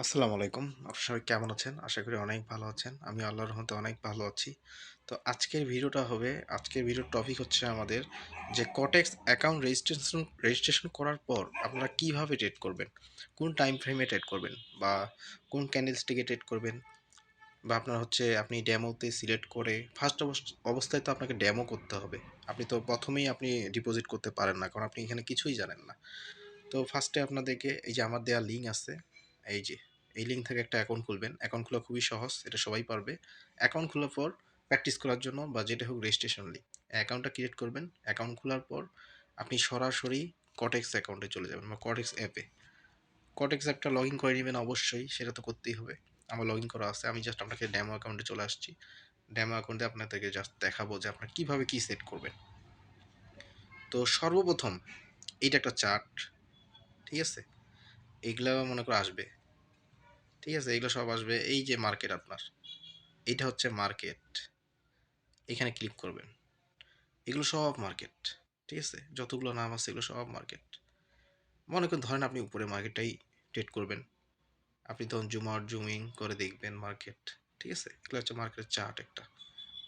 আসসালামু আলাইকুম। আপনারা সবাই কেমন আছেন? আশা করি অনেক ভালো আছেন। আমি আল্লাহর রহমতে অনেক ভালো আছি। তো আজকের ভিডিওর টপিক হচ্ছে আমাদের যে কটেক্স অ্যাকাউন্ট রেজিস্ট্রেশন করার পর আপনারা কিভাবে ট্রেড করবেন? কোন টাইম ফ্রেমে ট্রেড করবেন? বা কোন ক্যান্ডেলস্টিকে ট্রেড করবেন? বা আপনার হচ্ছে আপনি ডেমোতে সিলেক্ট করে অবস্থায় তো আপনাকে ডেমো করতে হবে। আপনি তো ১ম এই আপনি ডিপোজিট করতে পারেন না। কারণ আপনি এখানে কিছুই জানেন না। তো ফার্স্টে আপনাদেরকে এই যে আমার দেওয়া লিঙ্ক আছে, এই যে এই লিঙ্ক থেকে একটা অ্যাকাউন্ট খুলবেন। অ্যাকাউন্ট খোলা খুবই সহজ, এটা সবাই পারবে। অ্যাকাউন্ট খোলার পর প্র্যাকটিস করার জন্য বা যেটা হোক রেজিস্ট্রেশন লিঙ্ক, অ্যাকাউন্টটা ক্রিয়েট করবেন। অ্যাকাউন্ট খোলার পর আপনি সরাসরি কটেক্স অ্যাকাউন্টে চলে যাবেন বা কটেক্স অ্যাপে। কটেক্স অ্যাপটা লগ ইন করে নেবেন অবশ্যই, সেটা তো করতেই হবে। আমার লগ ইন করা আছে, আমি জাস্ট আপনাকে ডেমো অ্যাকাউন্টে চলে আসছি। ডেমো অ্যাকাউন্টে আপনাদেরকে জাস্ট দেখাবো যে আপনারা কীভাবে কী সেট করবেন। তো সর্বপ্রথম এইটা একটা চার্ট, ঠিক আছে? এগুলা মনে করো আসবে, ঠিক আছে? এগুলো সব আসবে। এই যে মার্কেট আপনার, এইটা হচ্ছে মার্কেট। এখানে ক্লিক করবেন। এগুলো সব মার্কেট, ঠিক আছে? যতগুলো নাম আছে এগুলো সব মার্কেট। মনে করেন ধরেন আপনি উপরে মার্কেটটাই ট্রেড করবেন। আপনি তখন জুমিং করে দেখবেন মার্কেট, ঠিক আছে? এগুলো হচ্ছে মার্কেটের চার্ট একটা।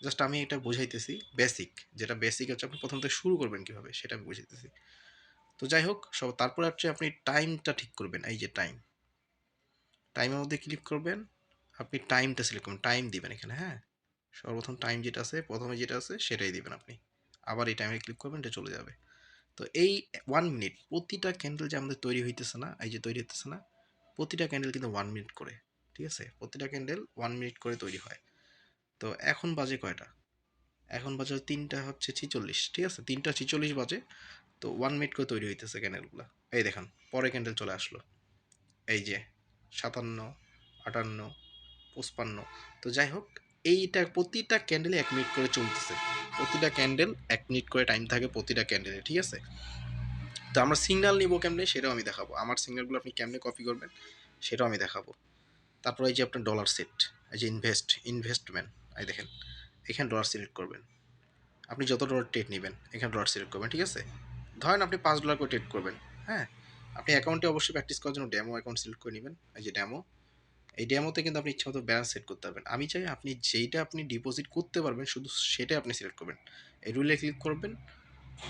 জাস্ট আমি এটা বুঝাইতেছি বেসিক, যেটা বেসিক হচ্ছে আপনি প্রথম থেকে শুরু করবেন কীভাবে সেটা আমি বুঝাইতেছি। তো যাই হোক, তারপরে হচ্ছে আপনি টাইমটা ঠিক করবেন। এই যে টাইমের মধ্যে ক্লিক করবেন। আপনি টাইমটা সিলেক্ট করবেন, টাইম দিবেন এখানে, হ্যাঁ? সর্বপ্রথম টাইম যেটা আছে, প্রথমে যেটা আছে সেটাই দিবেন আপনি। আবার এই টাইমে ক্লিক করবেন, এটা চলে যাবে। তো এই 1 মিনিট প্রতিটা ক্যান্ডেল যে আমাদের তৈরি হইতেছে না, এই যে তৈরি হইতেছে না, প্রতিটা ক্যান্ডেল কিন্তু 1 মিনিট করে, ঠিক আছে? প্রতিটা ক্যান্ডেল 1 মিনিট করে তৈরি হয়। তো এখন বাজে কয়টা? এখন বাজে ৩টা হচ্ছে ৪৬, ঠিক আছে? ৩টা ৪৬ বাজে। তো 1 মিনিট করে তৈরি হইতেছে ক্যান্ডেলগুলা। এই দেখেন, পরের ক্যান্ডেল চলে আসলো। এই যে ৫৭, ৫৮, ৫৫। তো যাই হোক, এইটা প্রতিটা ক্যান্ডেলে ১ মিনিট করে চলতেছে। প্রতিটা ক্যান্ডেল ১ মিনিট করে টাইম থাকে প্রতিটা ক্যান্ডেলে, ঠিক আছে? তো আমরা সিগন্যাল নিব কেমনে সেটাও আমি দেখাবো। আমার সিগন্যালগুলো আপনি কেমনে কপি করবেন সেটাও আমি দেখাবো। তারপর এই যে আপনার ডলার সেট, এই যে ইনভেস্টমেন্ট, এই দেখেন এখানে ডলার সিলেক্ট করবেন। আপনি যত ডলার ট্রেড নেবেন এখানে ডলার সিলেক্ট করবেন, ঠিক আছে? ধরেন আপনি $৫ করে ট্রেড করবেন, হ্যাঁ? আপনি অ্যাকাউন্টে অবশ্যই প্র্যাকটিস করার জন্য ডেমো অ্যাকাউন্ট সিলেক্ট করে নেবেন। এই যে ডেমো, এই ডেমোতে কিন্তু আপনি ইচ্ছামতো ব্যালেন্স সেট করতে পারবেন। আমি চাই আপনি যেইটা আপনি ডিপোজিট করতে পারবেন শুধু সেটাই আপনি সিলেক্ট করবেন। এই রুলে ক্লিক করবেন।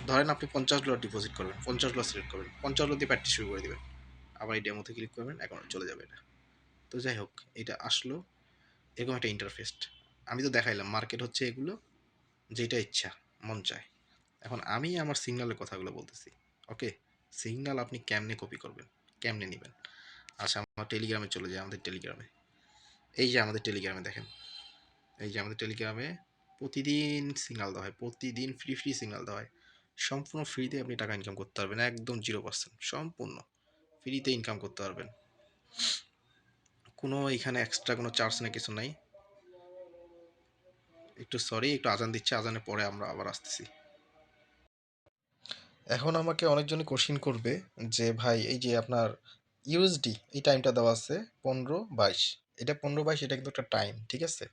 ধরেন আপনি $50 ডিপোজিট করবেন, $50 সিলেক্ট করবেন, $50 দিয়ে প্র্যাকটিস শুরু করে দেবেন। আবার এই ডেমোতে ক্লিক করবেন, অ্যাকাউন্টে চলে যাবে এটা। তো যাই হোক, এটা আসলো এরকম একটা ইন্টারফেস। আমি তো দেখাইলাম মার্কেট হচ্ছে এগুলো, যেটা ইচ্ছা মন চায়। এখন আমি আমার সিগন্যালের কথাগুলো বলতেছি, ওকে? সিগন্যাল আপনি কেমনে কপি করবেন, কেমনে নেবেন? আচ্ছা, আমার টেলিগ্রামে চলে যায়, আমাদের টেলিগ্রামে। এই যে আমাদের টেলিগ্রামে দেখেন, এই যে আমাদের টেলিগ্রামে প্রতিদিন সিগন্যাল দেওয়া হয়, প্রতিদিন ফ্রি সিগন্যাল দেওয়া হয়। সম্পূর্ণ ফ্রিতে আপনি টাকা ইনকাম করতে পারবেন, একদম 0%, সম্পূর্ণ ফ্রিতে ইনকাম করতে পারবেন। কোনো এখানে এক্সট্রা কোনো চার্জ না, কিছু নাই। একটু সরি, একটু আজান দিচ্ছে, আজানের পরে আমরা আবার আসতেছি। এখন আমাকে অনেকজনই কোশ্চিন করবে যে ভাই এই যে আপনার ইউএসডি এই টাইমটা দেওয়া আছে 15-22, এটা 15-22, এটা কিন্তু একটা টাইম, ঠিক আছে?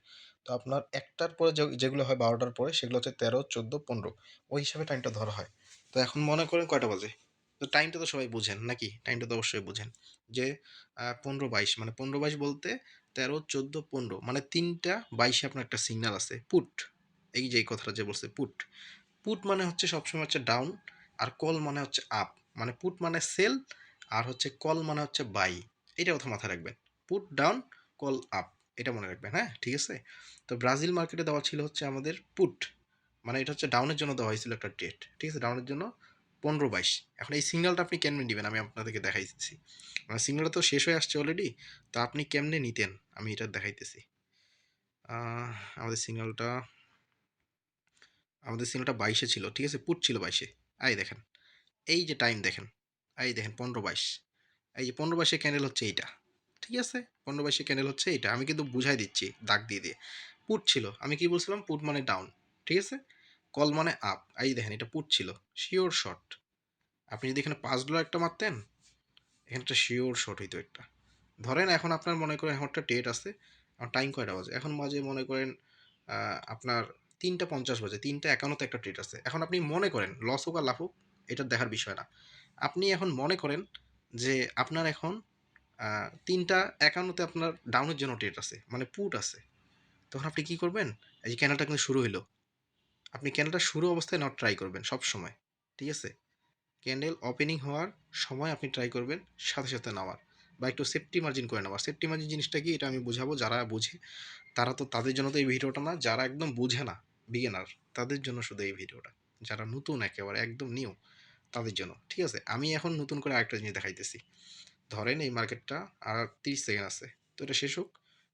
তো আপনার একটার পরে যেগুলো হয় 12টার পরে সেগুলো হচ্ছে 13, 14, 15, ওই হিসাবে টাইমটা ধরা হয়। তো এখন মনে করেন কয়টা বাজে? তো টাইমটা তো সবাই বুঝেন নাকি? টাইমটা তো অবশ্যই বুঝেন যে 15-22 মানে 15-22 বলতে 13, 14, 15 মানে 3টা 22-এ আপনার একটা সিগন্যাল আছে পুট। এই যে এই কথাটা যে বলছে পুট, পুট মানে হচ্ছে সবসময় হচ্ছে ডাউন, আর কল মানে হচ্ছে আপ। মানে পুট মানে সেল, আর হচ্ছে কল মানে হচ্ছে বাই। এটা কথা মাথায় রাখবেন। পুট ডাউন, কল আপ, এটা মনে রাখবেন, হ্যাঁ? ঠিক আছে? তো ব্রাজিল মার্কেটে দেওয়া ছিল হচ্ছে আমাদের পুট, মানে এটা হচ্ছে ডাউনের জন্য দেওয়া হয়েছিল একটা ডেট, ঠিক আছে? ডাউনের জন্য 15-22। এখন এই সিগন্যালটা আপনি কেমনে নেবেন আমি আপনাদেরকে দেখাইতেছি। মানে সিগন্যালটা তো শেষ হয়ে আসছে অলরেডি, তো আপনি কেমনে নিতেন আমি এটা দেখাইতেছি। আমাদের সিগন্যালটা আমাদের সিগন্যালটা 22-এ ছিল, ঠিক আছে? পুট ছিল 22-এ। এই দেখেন, এই যে টাইম দেখেন, এই দেখেন 15-22, এই যে 15-22 ক্যান্ডেল হচ্ছে এইটা, ঠিক আছে? 15-22 ক্যান্ডেল হচ্ছে এইটা, আমি কিন্তু বুঝাই দিচ্ছি দাগ দিয়ে দিয়ে। পুট ছিল, আমি কি বলছিলাম? পুট মানে ডাউন, ঠিক আছে? কল মানে আপ। এই দেখেন এটা পুট ছিল, শিওর শর্ট। আপনি যদি এখানে $5 একটা মারতেন, এখানে একটা শিওর শর্ট হইতো একটা। ধরেন এখন আপনার মনে করেন এখন একটা ডেট আছে, আমার টাইম কয়টা বাজে? এখন বাজে মনে করেন আপনার 3টা 50 বাজে, 3টা 51-তে একটা ডেট আছে। এখন আপনি মনে করেন লস হোক আর লাভ হোক, এটা দেখার বিষয় না। আপনি এখন মনে করেন যে আপনার এখন 3টা 51 আপনার ডাউনের জন্য ট্রেড আছে, মানে পুট আছে। তখন আপনি কি করবেন? এই যে ক্যান্ডেলটা কিন্তু শুরু হইলো। আপনি ক্যান্ডেলটা শুরু অবস্থায় নেওয়ার ট্রাই করবেন সবসময়। ঠিক আছে? ক্যান্ডেল ওপেনিং হওয়ার সময় আপনি ট্রাই করবেন সাথে, সাথে নেওয়ার, বা একটু সেফটি মার্জিন করে নেওয়ার। সেফটি মার্জিন জিনিসটা কি? এটা আমি বুঝাবো। যারা বুঝে তারা তো, তাদের জন্য তো এই ভিডিওটা না। যারা একদম বুঝে না, বিগিনার, তাদের জন্য শুধু এই ভিডিওটা। যারা নতুন একেবারে একদম নিউ, তাদের জন্য। ঠিক আছে? আমি এখন নতুন করে আরেকটা জিনিস দেখাইতেছি। ধরেন এই মার্কেটটা আর 30 সেকেন্ড আছে। তো এটা শেষ হোক।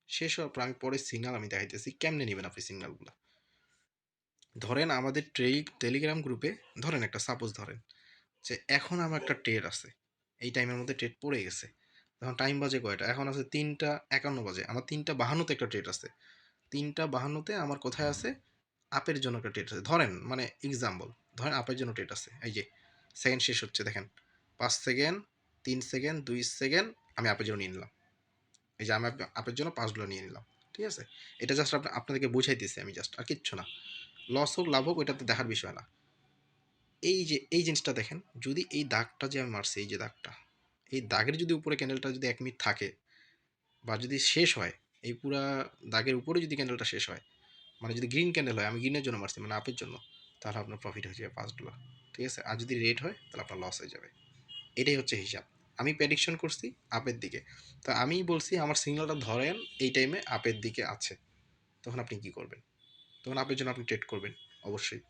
শেষ হওয়ার পর আমি পরে সিগন্যাল আমি দেখাইতেছি কেমনে নেবেন আপনি সিগন্যালগুলো। ধরেন আমাদের টেলিগ্রাম গ্রুপে, ধরেন একটা সাপোজ ধরেন যে এখন আমার একটা ট্রেড আছে, এই টাইমের মধ্যে ট্রেড পড়ে গেছে। তখন টাইম বাজে কয়টা? এখন আছে 3টা 51 বাজে। আমার 3টা 52-তে একটা ট্রেড আছে। 3টা 52-তে আমার কোথায় আছে? আপের জন্য একটা ট্রেড আছে। ধরেন মানে এক্সাম্পল, ধরেন আপের জন্য ট্রেড আছে। এই যে সেকেন্ড শেষ হচ্ছে দেখেন, 5 সেকেন্ড, 3 সেকেন্ড, 2 সেকেন্ড, আমি আপের জন্য নিয়ে নিলাম। এই যে আমি আপের জন্য 5 ডলার নিয়ে নিলাম। ঠিক আছে? এটা জাস্ট আপনাদেরকে বুঝাইতেছি আমি, জাস্ট আর কিচ্ছু না। লস হোক লাভ হোক ওইটা তো দেখার বিষয় না। এই যে এই জিনিসটা দেখেন, যদি এই দাগটা যে আমি মারছি, এই যে দাগটা, এই দাগের যদি উপরে ক্যান্ডেলটা যদি 1 মিনিট থাকে, বা যদি শেষ হয়, এই পুরা দাগের উপরে যদি ক্যান্ডেলটা শেষ হয়, মানে যদি গ্রিন ক্যান্ডেল হয়, আমি গ্রিনের জন্য মারছি মানে আপের জন্য, তাহলে আপনার প্রফিট হয়ে যাবে $5। ঠিক আছে? আর যদি রেড হয় তাহলে আপনার লস হয়ে যাবে। এটাই হচ্ছে হিসাব। আমি প্রেডিকশন করছি আপের দিকে। তো আমি বলছি আমার সিগন্যালটা ধরেন এই টাইমে আপের দিকে আছে। তখন আপনি কি করবেন? তখন আপের জন্য আপনি ট্রেড করবেন অবশ্যই।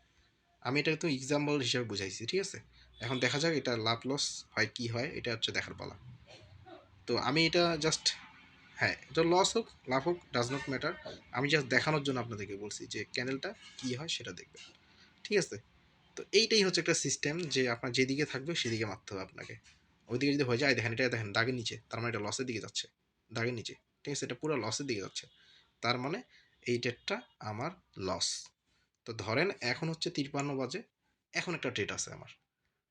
আমি এটা তো এক্সাম্পল হিসেবে বুঝাইছি। ঠিক আছে? এখন দেখা যাক এটা লাভ লস হয় কি হয়, এটা হচ্ছে দেখার পালা। তো আমি এটা জাস্ট, হ্যাঁ, এটা লস হোক লাভ হোক ডাজ নট ম্যাটার। আমি জাস্ট দেখানোর জন্য আপনাদেরকে বলছি যে ক্যান্ডেলটা কি হয় সেটা দেখবেন। ঠিক আছে? তো এইটাই হচ্ছে একটা সিস্টেম, যে আপনার যেদিকে থাকবে সেদিকে মারতে হবে আপনাকে। ওইদিকে যদি হয়ে যায়, দেখেন এটা দেখেন দাগের নিচে, তার মানে এটা লসের দিকে যাচ্ছে। দাগের নিচে। ঠিক আছে? এটা পুরো লসের দিকে যাচ্ছে। তার মানে এই ট্রেডটা আমার লস। তো ধরেন এখন হচ্ছে 53 বাজে, এখন একটা ট্রেড আছে আমার।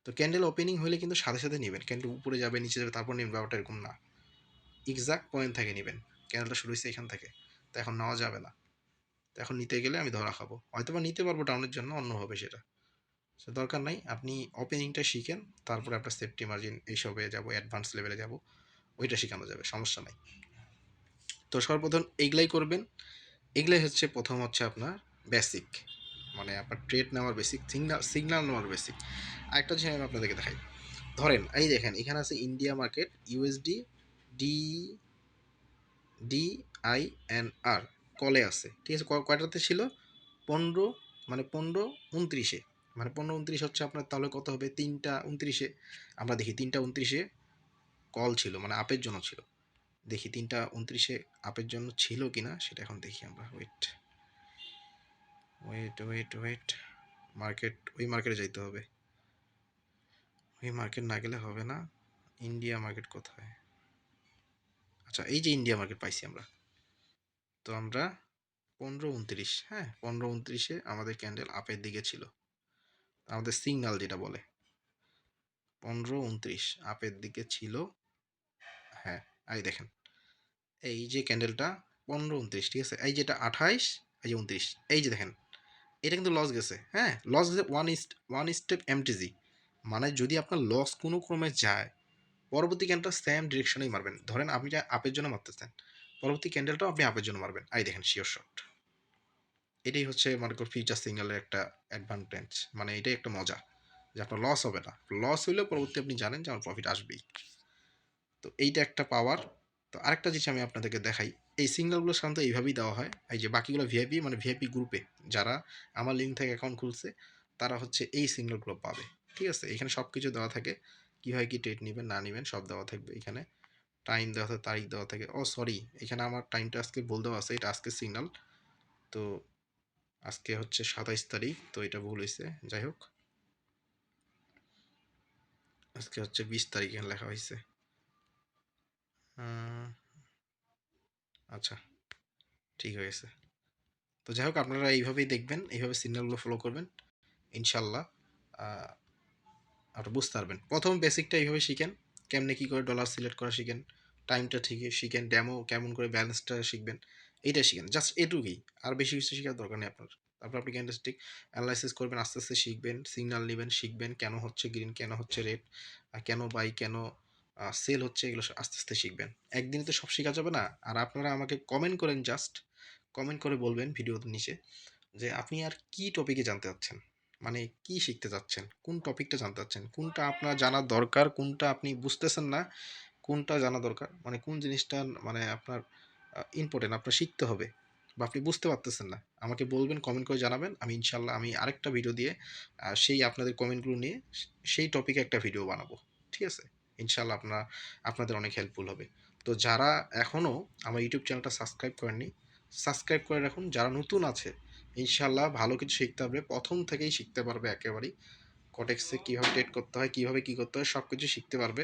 তো ক্যান্ডেল ওপেনিং হলে কিন্তু সাথে সাথে নেবেন। ক্যান্ডেল উপরে যাবে নিচে যাবে তারপর নেবেন, ব্যাপারটা এরকম না। এক্সাক্ট পয়েন্ট থেকে নেবেন। ক্যান্ডেলটা শুরু হয়েছে এখান থেকে, তো এখন নেওয়া যাবে না। তো এখন নিতে গেলে আমি ধরা খাবো, হয়তো বা নিতে পারবো ডাউনের জন্য, অন্য হবে সেটা। সে দরকার নাই, আপনি ওপেনিংটা শিখেন, তারপরে আপনার সেফটি মার্জিন এইসবে যাব, অ্যাডভান্স লেভেলে যাব, ওইটা শেখানো যাবে, সমস্যা নাই। তো সর্বপ্রথম এইগুলাই করবেন। এগুলাই হচ্ছে প্রথম হচ্ছে আপনার বেসিক, মানে আপনার ট্রেড নেওয়ার বেসিক, সিগনাল নেওয়ার বেসিক। আরেকটা জিনিস আমি আপনাদেরকে দেখাই। ধরেন এই দেখেন এখানে আছে India market USD D DINR কলে আছে। ঠিক আছে? কয়টাতে ছিল? 15, মানে 15 29-এ, মানে 15 29 হচ্ছে আপনার, তাহলে কত হবে? 3টা 29-এ। আমরা দেখি 3টা 29-এ কল ছিল, মানে আপের জন্য ছিল। দেখি 3টা 29-এ আপের জন্য ছিল কিনা সেটা এখন দেখি আমরা। Wait wait wait wait market, ওই মার্কেটে যাইতে হবে। ওই মার্কেট না গেলে হবে না। ইন্ডিয়া মার্কেট কোথায়? আচ্ছা, এই যে ইন্ডিয়া মার্কেট পাইছি আমরা। তো আমরা 15 29, হ্যাঁ, 15 29-এ আমাদের ক্যান্ডেল আপের দিকে ছিল। আমাদের সিগন্যাল যেটা বলে 15 29 আপের দিকে ছিল। হ্যাঁ, এই দেখেন এই যে ক্যান্ডেলটা 15 29, ঠিক আছে? এই যেটা 28, এই যে 29, এই যে দেখেন এটা কিন্তু লস গেছে। হ্যাঁ, লস গেছে ওয়ান স্টেপ এমটিজি। মানে যদি আপনার লস কোনো ক্রমে যায়, পরবর্তী ক্যান্ডেলটা সেম ডিরেকশনেই মারবেন। ধরেন আপনি যা আপের জন্য মারতেছেন, পরবর্তী ক্যান্ডেলটাও আপনি আপের জন্য মারবেন। এই দেখেন শিওর শট। এটাই হচ্ছে মনে করো ফিউচার সিগন্যালের একটা অ্যাডভান্টেজ, মানে এটাই একটা মজা, যে আপনার লস হবে না। লস হইলেও পরবর্তী আপনি জানেন যে আমার প্রফিট আসবেই। তো এইটা একটা পাওয়ার। তো আরেকটা জিনিস আমি আপনাদেরকে দেখাই। এই সিগন্যালগুলো সাধারণত এইভাবেই দেওয়া হয়। এই যে বাকিগুলো ভিআইপি, মানে ভিআইপি গ্রুপে যারা আমার লিঙ্ক থেকে অ্যাকাউন্ট খুলছে, তারা হচ্ছে এই সিগন্যালগুলো পাবে। ঠিক আছে? এখানে সব কিছু দেওয়া থাকে, কীভাবে কী ট্রেড নেবেন না নেবেন সব দেওয়া থাকবে এখানে। টাইম দেওয়া থাকে, তারিখ দেওয়া থাকে। ও সরি, এখানে আমার টাইমটা আজকে ভুল দেওয়া আছে, এটা আজকে সিগন্যাল। তো আজকে হচ্ছে 27 তারিখ, তো এটা ভুল হয়েছে। যাই হোক, আজকে হচ্ছে 20 তারিখ এখানে লেখা হয়েছে। আচ্ছা, ঠিক হয়ে গেছে। তো যাই হোক, আপনারা এইভাবেই দেখবেন, এইভাবে সিগন্যালগুলো ফলো করবেন, ইনশাল্লাহ আপনারা বুঝতে পারবেন। প্রথম বেসিকটা এইভাবে শিখেন, কেমনে কী করে ডলার সিলেক্ট করা শিখেন, টাইমটা ঠিকই শিখেন, ড্যামো কেমন করে ব্যালেন্সটা শিখবেন, এইটা শিখেন, জাস্ট এটুকুই। আর বেশি কিছু শেখার দরকার নেই আপনার। তারপর আপনি ক্যান্ডেলস্টিক অ্যানালাইসিস করবেন, আস্তে আস্তে শিখবেন, সিগন্যাল নেবেন, শিখবেন কেন হচ্ছে গ্রিন, কেন হচ্ছে রেড, কেন বাই, কেন সেল হচ্ছে, এগুলো আস্তে আস্তে শিখবেন। একদিনে তো সব শেখা যাবে না। আর আপনারা আমাকে কমেন্ট করেন, জাস্ট কমেন্ট করে বলবেন ভিডিওর নিচে যে আপনি আর কি টপিকে জানতে চাচ্ছেন, মানে কি শিখতে চাচ্ছেন, কোন টপিকটা জানতে চাচ্ছেন, কোনটা আপনার জানা দরকার, কোনটা আপনি বুঝতেছেন না, কোনটা জানা দরকার, মানে কোন জিনিসটা মানে আপনার ইম্পর্টেন্ট, আপনার শিখতে হবে বা আপনি বুঝতে পারতেছেন না, আমাকে বলবেন, কমেন্ট করে জানাবেন। আমি ইনশাল্লাহ আমি আরেকটা ভিডিও দিয়ে সেই আপনাদের কমেন্টগুলো নিয়ে সেই টপিকে একটা ভিডিও বানাবো। ঠিক আছে? ইনশাল্লাহ আপনাদের অনেক হেল্পফুল হবে। তো যারা এখনও আমার ইউটিউব চ্যানেলটা সাবস্ক্রাইব করেননি, সাবস্ক্রাইব করে রাখুন। যারা নতুন আছে, ইনশাল্লাহ ভালো কিছু শিখতে পারবে, প্রথম থেকেই শিখতে পারবে একেবারেই। কটেক্সে কীভাবে ট্রেড করতে হয়, কীভাবে কী করতে হয়, সব কিছু শিখতে পারবে।